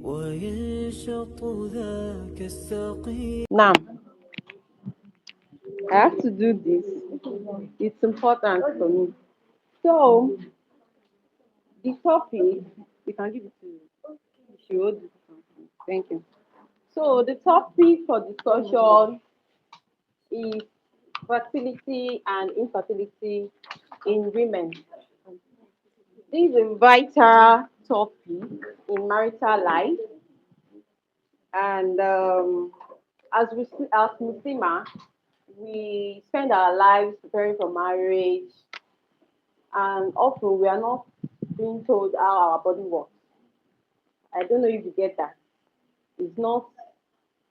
Now, I have to do this. It's important for me. So, the topic, we can give it to you. She will do something. Thank you. So, the topic for discussion is fertility and infertility in women. This is a vital topic in marital life, and as Muslima, we spend our lives preparing for marriage, and often we are not being told how our body works. I don't know if you get that. It's not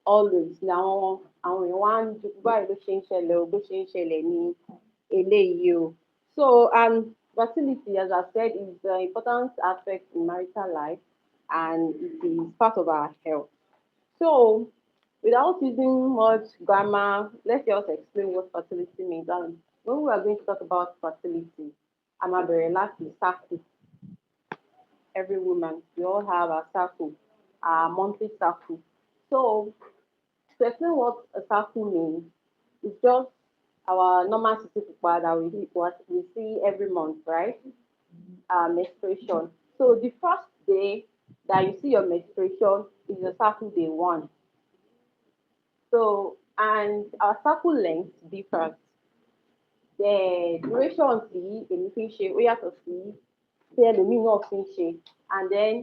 always now àwọn èèyàn wá ń ju báyìí ló ṣe ń ṣẹlẹ̀ o bó ṣe ń ṣẹlẹ̀ ní eléyìí o. So and fertility, as I said, is an important aspect in marital life, and it is part of our health. So without using much grammar, let's just explain what fertility means. And when we are going to talk about fertility, a máa bẹ̀rẹ̀ láti circle. Every woman, we all have a circle, our monthly circle. So to explain what a circle means, it's just our normal cystic that we see every month, right? Menstruation. So the first day that you see your menstruation is your circle day one. So and our circle length differs. The duration sí èmi fi ń ṣe ó yàtọ̀ sí tí ẹlòmíì náà fi ń ṣe, and then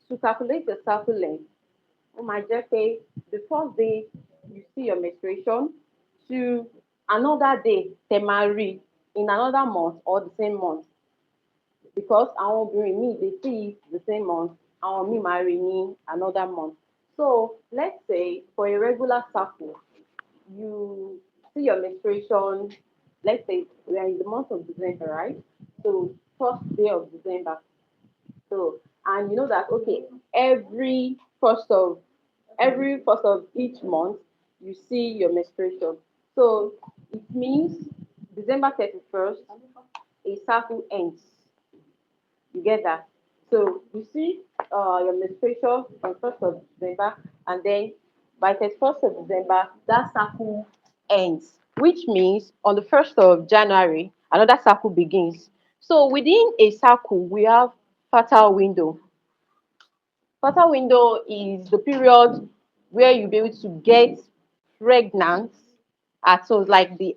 to calculate the circle length ó máa jẹ́ pé the first day you see your menstruation to another day tẹ máa rí in another month or the same month, because àwọn obìnrin míì dey see the same month, àwọn míì máa rí ní another month. So let's say for a regular cycle you see your menstruation, let's say we are in the month of December, right? So first day of December. So and you know that okay, every first of each month you see your menstruation. So it means December 31st, a cycle ends. You get that? So you see your menstruation on 1st of December, and then by 31st of December, that cycle ends, which means on the 1st of January, another cycle begins. So within a cycle, we have fertile window. Fertile window is the period where you'll be able to get pregnant at, so like the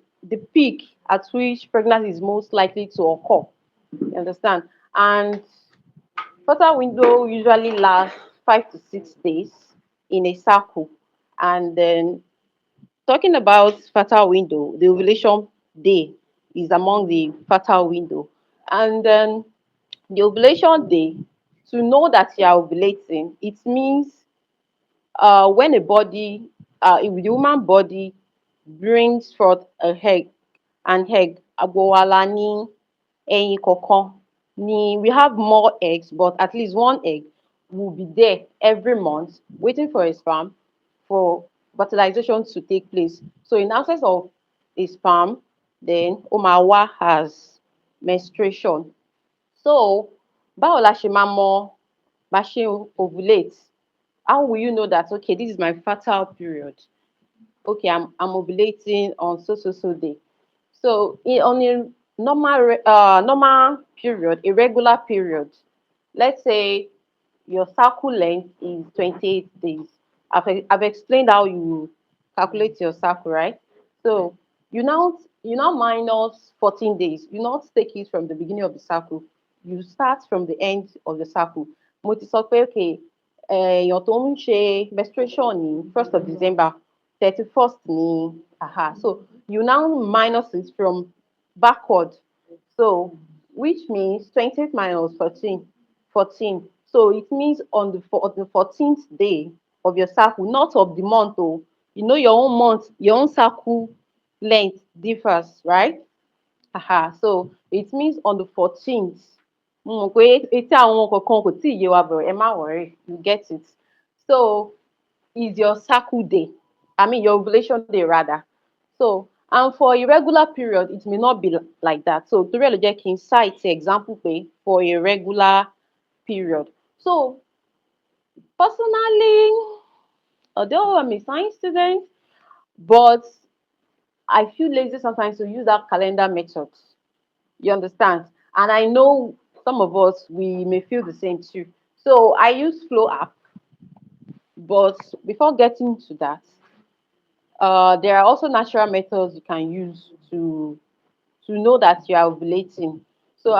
peak at which pregnancy is most likely to occur. You understand? And fertile window usually lasts 5 to 6 days in a cycle. And then talking about fertile window, the ovulation day is among the fertile window. And then the ovulation day, to know that you are ovulating, it means when a body, if the woman body brings forth a egg, an egg, agbowala ní ẹyin kọ̀ọ̀kan, we have more eggs, but at least one egg will be there every month waiting for a sperm for fertilization to take place. So in absence of a sperm, then Omawa has menstruation. So báwo la ṣe máa mọ bá ṣe ovulate? How will you know that okay, this is my fertile period? Okay, I'm ovulating on so day. So on a normal period, a regular period, let's say your cycle length is 28 days. I've explained how you calculate your cycle, right? So you now minus 14 days. You not take it from the beginning of the cycle. You start from the end of the cycle. Mo ti sọ pé okay, èèyàn tó ń ṣe menstruation ní 1st of December, 31st ní so you now minus it from backward. So which means 28 minus 14. So it means on the 14th day of your cycle, not of the month. Oh, you know your own month, your own cycle length differs, right? So it means on the 14th. You get it. So is your cycle day. I mean your ovulation day rather. So and for a regular period, it may not be like that. So to really just cite example pay for a regular period. So Personally, although I'm a science student, but I feel lazy sometimes to use that calendar method. You understand? And I know some of us we may feel the same too. So I use Flow app, but before getting to that, there are also natural methods you can use to know that you are ovulating. So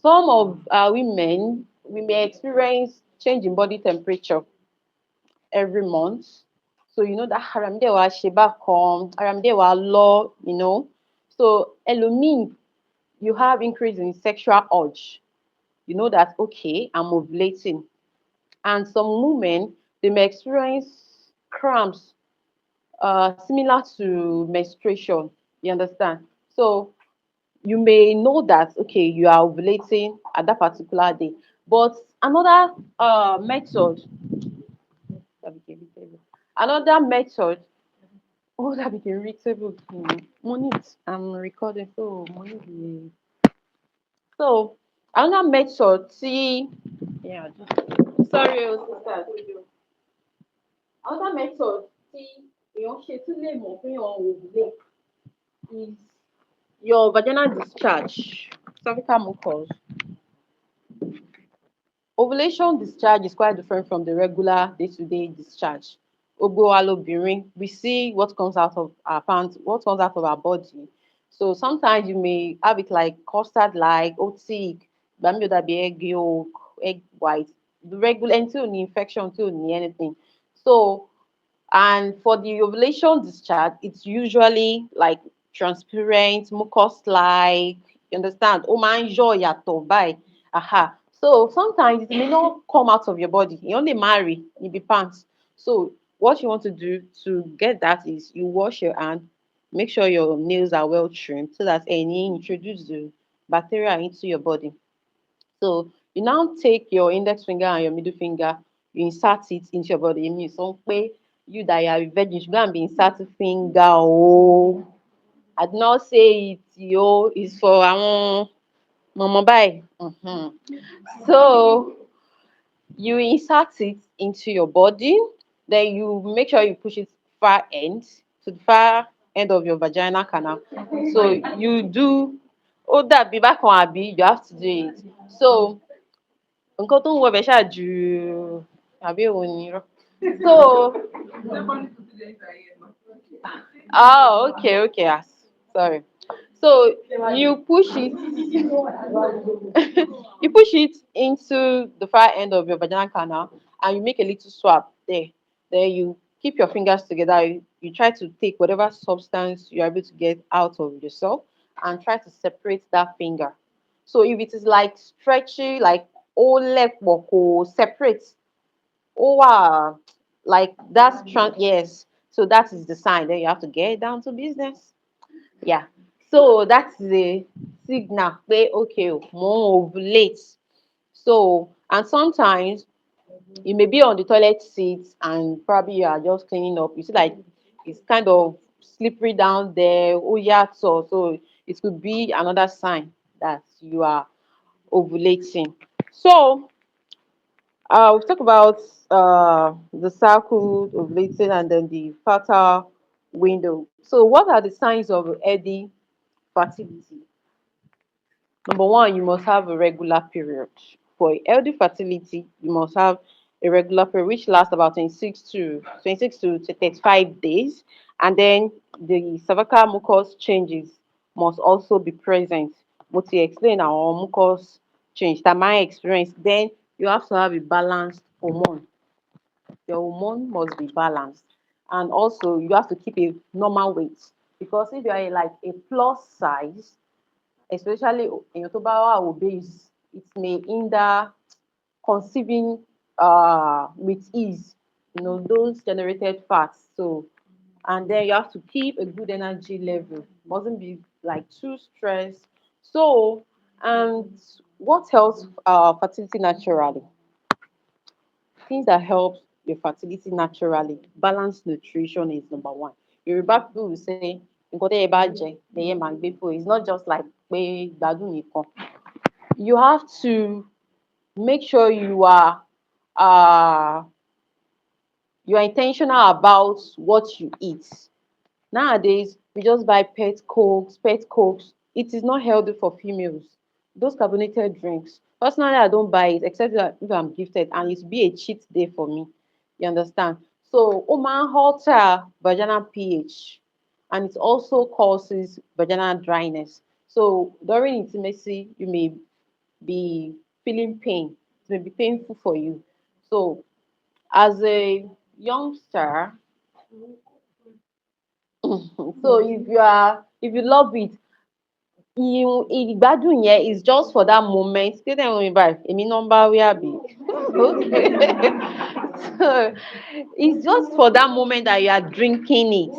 some of women we may experience change in body temperature every month. So you know that haramde wa sheba come, haramde wa low, you know. So elomine, you have increase in sexual urge. You know that okay, I'm ovulating. And some women they may experience cramps similar to menstruation. You understand? So you may know that okay, you are ovulating at that particular day. But another method, another method, oh, that became irritable. Money, I'm recording, so money. So another method, see, yeah, sorry, oh, sisters. Another method tí èèyàn ṣe tún lè mọ̀ pé èèyàn ovulate is your vaginal discharge, cervical mucus. Ovulation discharge is quite different from the regular day-to-day discharge. Gbogbo wa lobìnrin, we see what comes out of our pants, what comes out of our body. So sometimes you may have it like custard-like, otic, ìgbà míì ó dàbí egg yolk, egg white, the regular ẹni tí ò ní infection, tí ò ní anything. So and for the ovulation discharge, it's usually like transparent, mucus-like. You understand? Ó máa ń yọ̀ yàtọ̀ báyìí. Aha. So sometimes it may not come out of your body. You only marry, you be pants. So what you want to do to get that is you wash your hand, make sure your nails are well trimmed so that any introduce the bacteria into your body. So you now take your index finger and your middle finger, you insert it into your body. It means some way you that you are a virgin, you should go and be inserting finger. Oh, I did not say it, yo, it's for mama bye. So you insert it into your body, then you make sure you push it far end to the far end of your vaginal canal. So you do ó dàbí bákan àbí you have to do it. So nǹkan tó ń wọ bẹ̀ ṣáà ju àbí èwo ni irọ́. So okay, okay, sorry. So you push it you push it into the far end of your vaginal canal and you make a little swab there. Then you keep your fingers together. You try to take whatever substance you're able to get out of yourself and try to separate that finger. So if it is like stretchy, like all leg separate, oh wow, like that's yes. So that is the sign. Then you have to get down to business. Yeah. So that's the signal. Say okay, more ovulate. So and sometimes you may be on the toilet seat and probably you are just cleaning up. You see like it's kind of slippery down there. Oh yeah, so it could be another sign that you are ovulating. So we've talked about the cycle ovulating and then the fertile window. So what are the signs of early fertility? Number one, you must have a regular period. For healthy fertility, you must have a regular period which lasts about 26 to 35 days. And then the cervical mucus changes must also be present. Mo ti explain our mucus change that my experience. Then you have to have a balanced hormone. Your hormone must be balanced. And also you have to keep a normal weight. Because if you are like a plus size, especially èèyàn tó bá wà obese, it may hinder conceiving with ease, you know, those generated fats. So, and then you have to keep a good energy level, mustn't be like too stressed. So, and what helps fertility naturally? Things that help your fertility naturally, balanced nutrition is number one. Yoruba people will say, nǹkan tẹ́yẹ bá jẹ lẹyẹ máa gbé fò. It's not just like pé gbádùn nìkan. You have to make sure you are uh you are intentional about what you eat. Nowadays, we just buy pet cokes. It is not healthy for females. Those carbonated drinks. Personally, I don't buy it except that if I'm gifted, and it will be a cheat day for me. You understand? So, Oman halter vaginal pH, and it also causes vaginal dryness. So, during intimacy, you may be feeling pain. It may be painful for you. So, as a youngster, so if you love it, ìgbádùn yẹn is just for that moment. Kí ló ń báyìí? Èmi nọ́mbà wí àbí? So it's just for that moment that you are drinking it.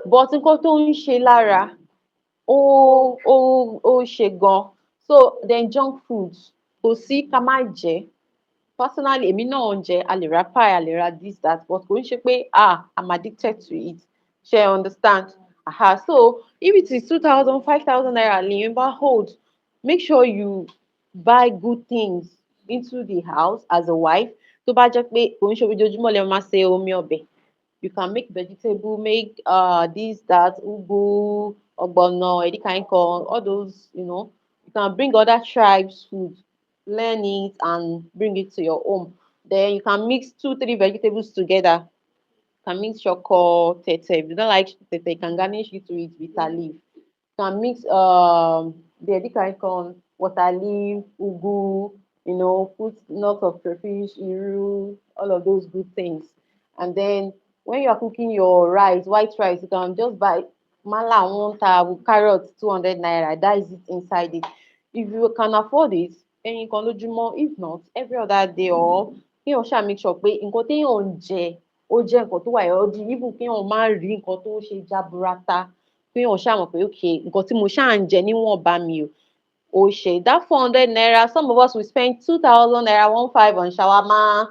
But nǹkan tó ń ṣe lára ó ṣe gan. So then junk foods kò sí ká má jẹ. Personally, èmi náà ń jẹ, a lè ra pie, a lè ra this that, but kò ń ṣe pé I'm addicted to it. Ṣé you understand? So if it is 2,000, 5,000 naira lèyìn bá hold, make sure you buy good things into the house as a wife. Tó bá jẹ́ pé kò ń ṣe ojoojúmọ́ lẹ máa ṣe omi ọbẹ̀. You can make vegetable, make this, that, ugu, ogbono, edikaiko, all those, You can bring other tribes food, learn it and bring it to your home. Then you can mix two, three vegetables together. You can mix shoko, tete. If you don't like tete, you can garnish it with bitter leaf. You can mix the edikaiko, water leaf, ugu, put lots of crayfish, iru, all of those good things. And then when you are cooking your rice, white rice, you can just buy mala one with carrots, 200 naira. That is it inside it. If you can afford it, ẹyin kan lójúmọ́, if not, every other day or kéèyàn ṣáà make sure pé nǹkan téèyàn ń jẹ ó jẹ́ nǹkan tó wà healthy, even kéèyàn má rí nǹkan tó ṣe jaburata, kéèyàn ṣáà mọ̀ pé okay, nǹkan tí mo ṣáà ń jẹ níwọ̀nba mi ó ṣe. That 400 naira, some of us will spend 2,000 naira, 1,500 on shawarma,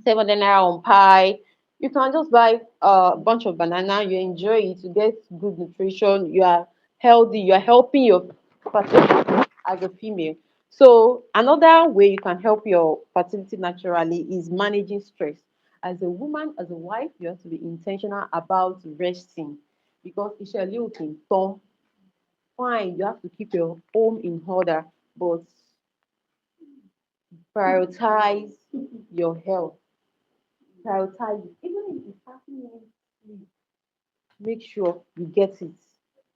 700 naira on pie. You can just buy a bunch of banana, you enjoy it, you get good nutrition, you are healthy, you are helping your fertility as a female. So another way you can help your fertility naturally is managing stress. As a woman, as a wife, you have to be intentional about resting because iṣẹ́ ilé ò kì í tán. Fine, you have to keep your home in order, but prioritize your health. Prioritize it. Even if it's 30 minutes sleep, make sure you get it.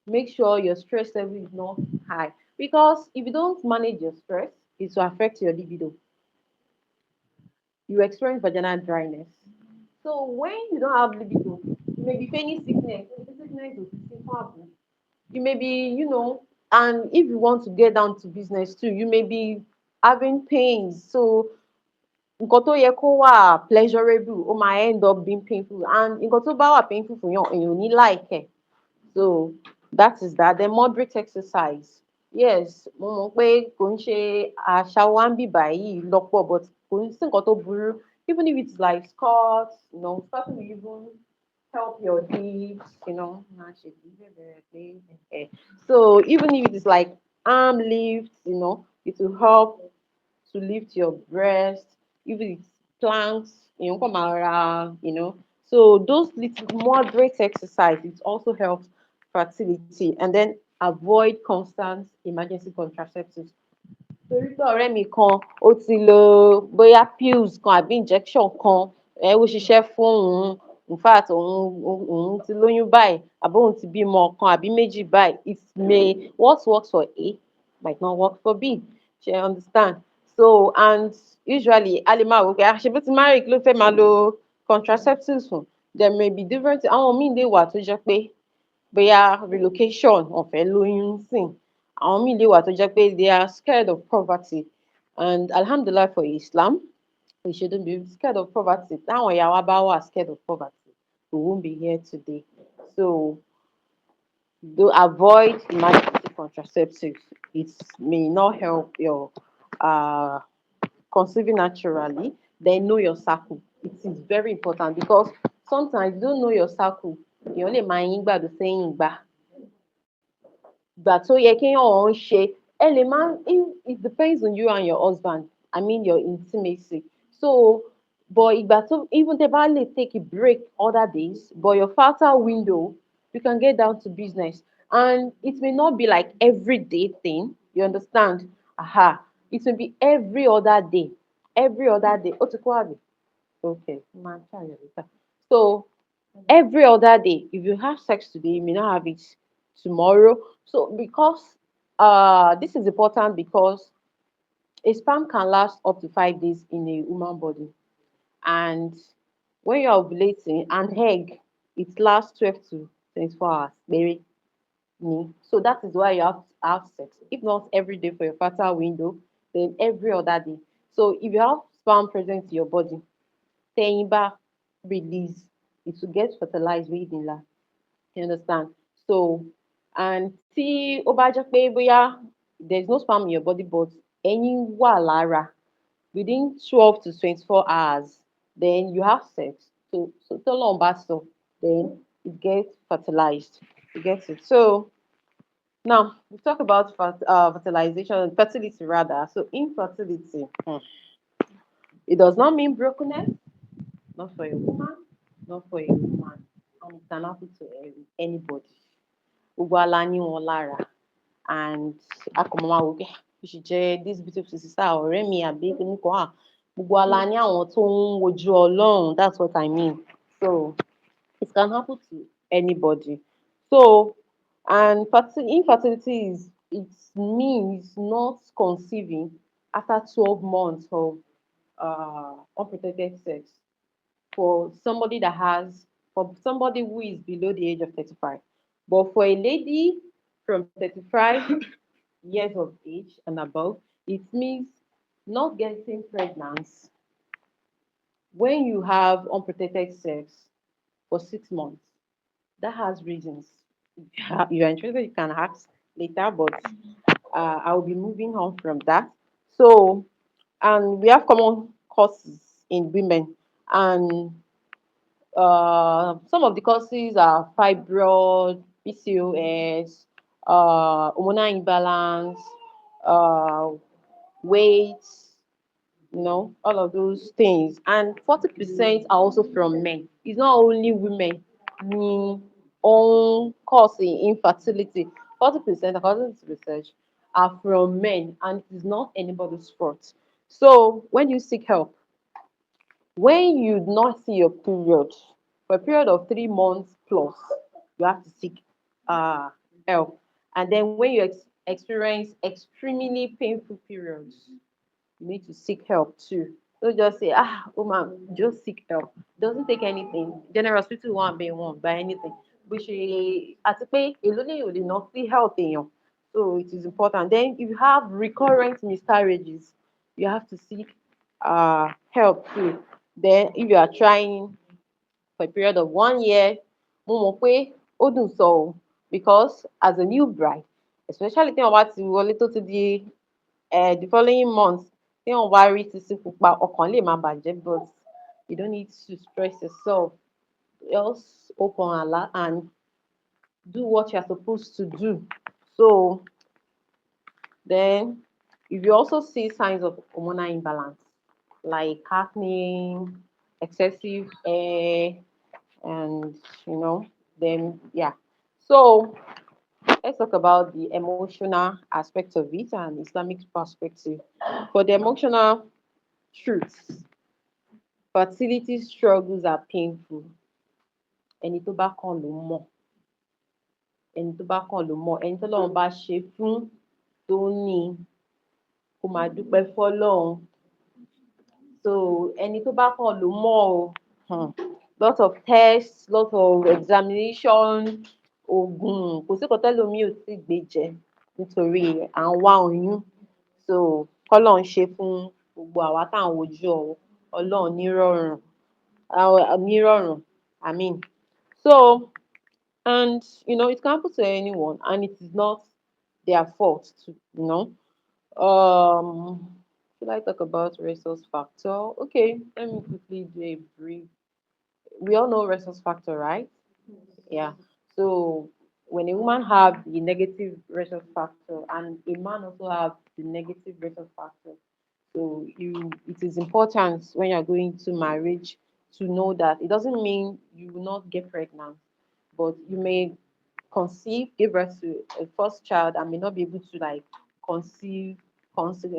Make sure your stress level is not high. Because if you don't manage your stress, it will affect your libido. You experience vaginal dryness. So when you don't have libido, you may be feigning sickness. Sickness will still happen. You may be, and if you want to get down to business too, you may be having pains. So nǹkan tó yẹ kó wà pleasurable ó máa end up being painful, and nǹkan tó bá wà painful fún yàn èèyàn ò ní like. So that is that. Then moderate exercise. Yes, mo mọ̀ pé kò ń ṣe àṣà wa ń bì báyìí lọ́pọ̀, but kò ní sí nǹkan tó burú. Even if it's like squats, starting will even help your hips, So even if it's like arm lifts, it will help to lift your breast. If it's planks, come around, So those little moderate exercise, it also helps fertility. And then avoid constant emergency contraceptives. Torí pé ọ̀rẹ́ mi kan ó ti lo bóyá pills kan àbí injection kan, ó ṣiṣẹ́ fún òun, in fact òun ti lóyún báyìí àbí òun ti bímọ kan àbí méjì báyìí. It may what works for A might not work for B. Ṣé you understand? So and usually a lè máa wò pé ṣe bó ti marry kí ló fẹ́ máa lo contraceptives fún. There may be different, àwọn míì lè wà tó jẹ́ pé bóyá relocation wọ́n fẹ́ lóyún sìn. Àwọn míì lè wà tó jẹ́ pé they are scared of poverty, and alhamdulillah for Islam, we shouldn't be scared of poverty. Táwọn ìyá wa bá wà scared of poverty, we won't be here today. So do avoid emergency contraceptives. It may not help your conceiving naturally. Then know your cycle. It is very important because sometimes you don't know your cycle. Èèyàn lè máa yín gbàdú sẹ́yìn gbà. Ìgbà tó yẹ kéèyàn ṣe, ẹ lè máa, it depends on you and your husband. I mean your intimacy. So, but ìgbà tó even tẹ́ bá lè take a break other days, but your fertile window, you can get down to business. And it may not be like everyday thing, you understand? Aha. It will be every other day. Every other day. Ó ti kó àbí? Okay. Máa try it later. So, every other day, if you have sex today, you may not have it tomorrow. So, because this is important because a sperm can last up to 5 days in a human body. And when you're ovulating, an egg, it lasts 12 to 24 hours. Very me. So that is why you have to have sex. If not every day for your fertile window, then every other day. So if you have sperm present in your body, tẹ́yìn bá release, it will get fertilized within that. You understand? So, and tí ó bá jẹ́ pé bóyá there is no sperm in your body but ẹyin wà lára within 12 to 24 hours, then you have sex. So tọ́lọ́run bá sọ, then it gets fertilized. You get it? So now we talk about fertilization, fertility rather. So infertility, it does not mean brokenness, not for a woman, not for a man, and it can happen to anybody. Gbogbo wa la ní wọn lára, and a kò mọ máa wò pé bí ṣe jẹ́ this beautiful sister ọ̀rẹ́ mi àbí nìkan gbogbo wa la ní àwọn tó ń wojú Ọlọ́run, that's what I mean. So it can happen to anybody. So and infertility is it means not conceiving after 12 months of unprotected sex for somebody that has for somebody who is below the age of 35. But for a lady from 35 years of age and above, it means not getting pregnant when you have unprotected sex for 6 months. That has reasons. If you're interested, you can ask later, but I will be moving on from that. So, and we have common causes in women, and some of the causes are fibroid, PCOS, hormonal imbalance, uh, weight, all of those things. And 40% are also from men. It's not only women who own causing infertility. 40%, according to research, are from men, and it is not anybody's fault. So when you seek help, when you do not see your period for a period of 3 months plus, you have to seek uh, help. And then when you experience extremely painful periods, you need to seek help too. Don't just say, woman, just seek help. Doesn't take anything. General hospital won't be one by anything. But she, àti pé èló lèèyàn lè ná sí health èèyàn. So it is important. Then if you have recurrent miscarriages, you have to seek help too. Then if you are trying for a period of 1 year, mo mọ̀ pé ó dùn sọ o, because as a new bride, especially tí wọ́n bá ti wọlé tó ti di the following month, tí wọ́n bá rí títí pupa, ọkàn lè má bàjẹ́, but you don't need to stress yourself. Just open and do what you're supposed to do. So then, if you also see signs of hormonal imbalance, like acne, excessive hair, and then yeah. So let's talk about the emotional aspect of it and Islamic perspective. For the emotional truths, fertility struggles are painful. Ẹni tó bá kàn ló mọ̀. Ẹni tó bá kàn ló mọ̀. Ẹni tọ́lọ́run bá ṣe fún tó ní kó máa dúpẹ́ fọ́lọ́run. So ẹni tó bá kàn ló mọ̀ o. Lot of tests, lot of examination, oògùn, kò sí nǹkan tẹ́lòmíì ò tíì gbé jẹ nítorí à ń wá oyún. So kọ́lọ́run ṣe fún gbogbo àwa tá à ń wojú Ọlọ́run nírọ̀rùn. I mean. So, and it can happen to anyone, and it is not their fault to. Should I talk about resource factor? Okay, let me quickly do a brief. We all know resource factor, right? Yeah. So when a woman have the negative resource factor and a man also have the negative resource factor, So it is important when you're going to marriage to know that it doesn't mean you will not get pregnant, but you may conceive, give birth to a first child, and may not be able to like conceive, conceive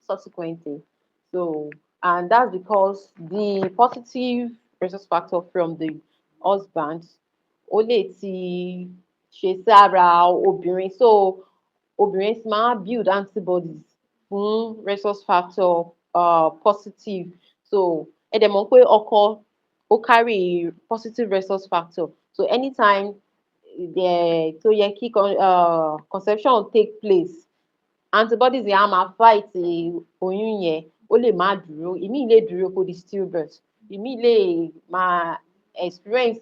subsequently. So, and that's because the positive resource factor from the husband ó lè ti ṣe sára obìnrin. So, obìnrin ti máa build antibodies fún resource factor positive. So, ẹ dẹ̀ mọ̀ pé ọkọ ó carry positive resource factor. So, anytime tó yẹ kí conception take place, antibodies yẹn á máa fight oyún yẹn, ó lè má dúró, ìmíì lè dúró kó di stillbirth, ìmíì lè máa experience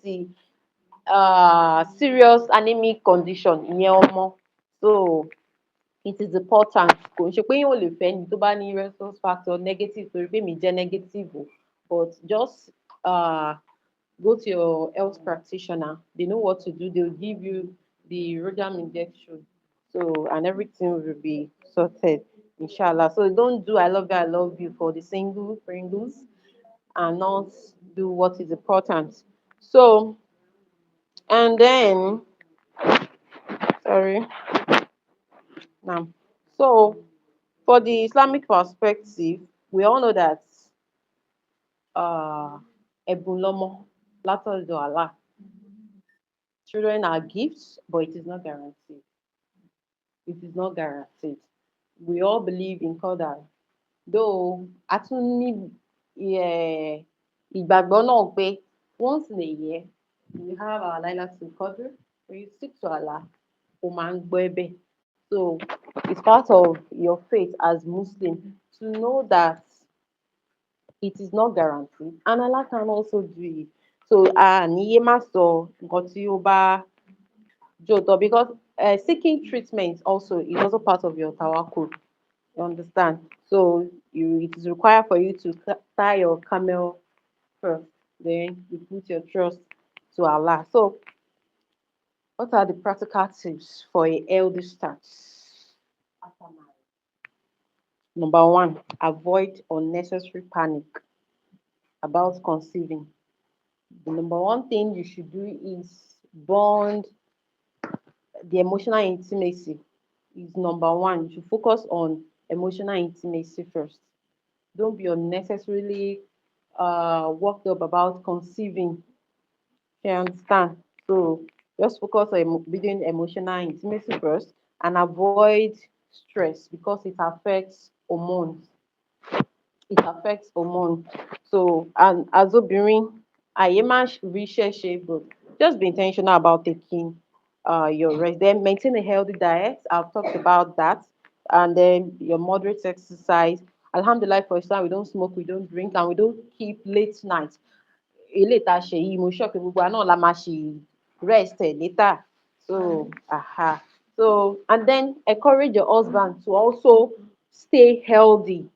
serious anemic condition ìyẹn ọmọ. So it is important, kò ń ṣe pé yóò lè fẹ́ ni tó bá ní resource factor negative torí pé mi jẹ́ negative o, but just go to your health practitioner. They know what to do. They will give you the rhodium injection. So, and everything will be sorted, inshallah. So don't do I love you for the single Pringles and not do what is important. So, and then, sorry, now, so for the Islamic perspective, we all know that ẹ̀bùn lọmọ látọ̀dọ̀ Allah. Children are gifts, but it is not guaranteed. It is not guaranteed. We all believe in Qadar. Though, a tún ní ìgbàgbọ́ náà pé once in a year, we have our Laylatul Qadr. When you stick to Allah, ó máa ń gbọ́ ẹ̀bẹ̀. So, it's part of your faith as Muslim to know that it is not guaranteed and Allah can also do it. So, níyé má sọ nǹkan tí ó bá jòótọ́, because seeking treatment also is also part of your tawakkul. You understand? So it is required for you to tie your camel first, then you put your trust to Allah. So, what are the practical tips for a healthy start after marriage? Number one, avoid unnecessary panic about conceiving. The number one thing you should do is bond the emotional intimacy. Is number one. You should focus on emotional intimacy first. Don't be unnecessarily worked up about conceiving. You understand? So just focus on building emotional intimacy first and avoid stress because it affects hormones. It affects hormones. So, and as obìnrin, àyè má rí iṣẹ́ ṣe, but just be intentional about taking your rest. Then maintain a healthy diet. I've talked about that. And then your moderate exercise. Alhamdulillah, for Islam, we don't smoke, we don't drink, and we don't keep late nights. Later, she mo shock gbogbo náà la máa ṣe rest later. So, aha. So, and then encourage your husband to also stay healthy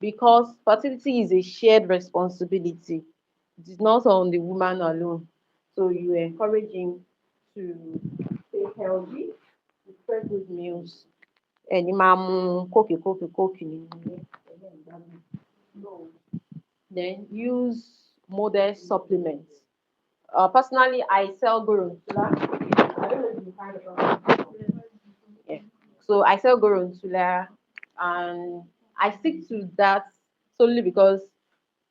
because fertility is a shared responsibility. It is not on the woman alone. So you encourage him to stay healthy, to prepare good meals. And máa kókì nínú ilé. So then use modest supplements. Personally, I sell Gorontula. I don't know if you heard about it. Yeah. So I sell Gorontula and I stick to that solely because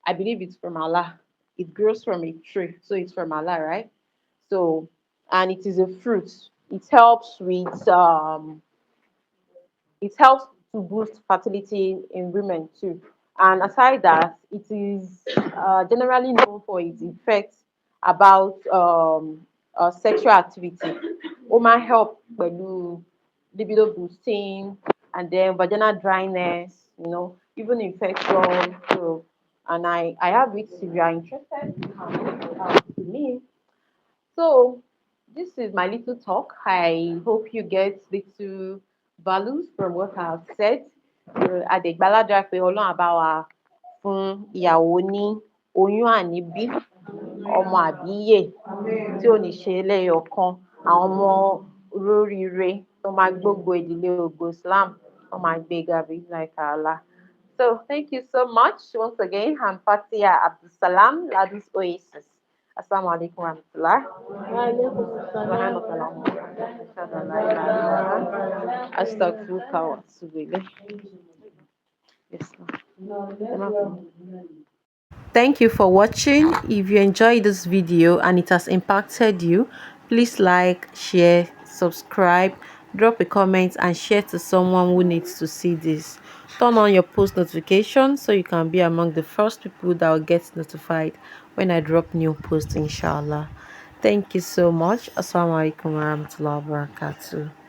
I believe it's from Allah. It grows from a tree, so it's from Allah, right? So, and it is a fruit. It helps with it helps to boost fertility in women too. And aside that, it is generally known for its effects about sexual activity. Ó máa help pẹ̀lú libido boosting and then vaginal dryness, even infection. So, and I have it if you are interested, you can reach out to me. So, this is my little talk. I hope you get little values from what I've said. Àdègbàládùra pé Ọlọ́run á bá wa fún ìyàwó ní oyún àníbí, ọmọ àbíyè tí ò ní ṣe lẹ́yọ̀kan, àwọn ọmọ olóríire tó máa gbógo ìdílé ògo Islam. Oh my bigger be like Allah. So thank you so much once again. I'm Fatia Abdulsalam, Ladun's Oasis. Assalamu alaikum wa rahmatullah. سبحانك اللهم وبحمدك أشهد أن لا إله إلا أنت أستغفرك وأتوب إليك. Yes, ma'am. Thank you for watching. If you enjoyed this video and it has impacted you, please like, share, subscribe, drop a comment and share to someone who needs to see this. Turn on your post notifications so you can be among the first people that will get notified when I drop new posts, inshallah. Thank you so much. Assalamu alaikum warahmatullahi wabarakatuh.